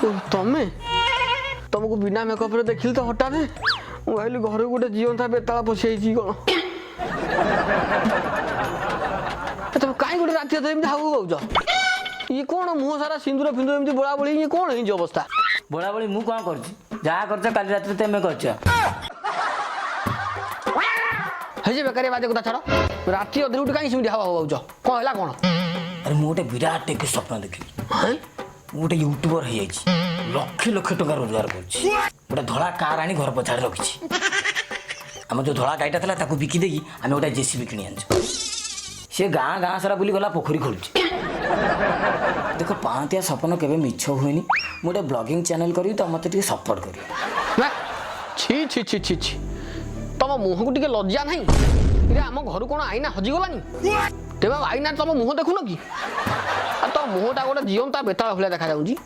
तमे तुमको बिना मेकअप रे देखिल तो हटात मुझे घर गोटे जीवंता बेताला पशि कौन तुम कहीं गोटे राति एमती हाउ गाउच ये कौन मुह सारा सिंदूर फिंदूर एमती बोला बोली ये कौन है अवस्था बोला बोली मु कौन कर जहाँ कर काली रात तेमे कर बेकारी बाजे कथा छाड़ राति अधे उठी कहीं हाउ हाउ गाउच कौन है कौन अरे मु गोटे विराट टेक स्वप्न देखी गोटे यूट्यूबर हो लक्ष लक्ष टका रोजगार कर धड़ा कार आनी घर पछाड़ रखी आम जो धड़ा गाईटा था बिकी देकी आम गोटे जेसीबी किणी आनी सी गाँ गाँ सारा बुली गला पोखरी खोलुची देख पाँतिया सपन केवे मिछ हुएनी गोटे ब्लॉगिंग चैनल करी तो मत सपोर्ट कर छी छी छी छी छी तुम मुह को टे लज्जा नहीं आम घर कौन आईना हजिगलानी तेज आईना तुम मुह देखुन कि तुम मुहटा गोटे जीवंता बेताल भाया देखा जाऊँगी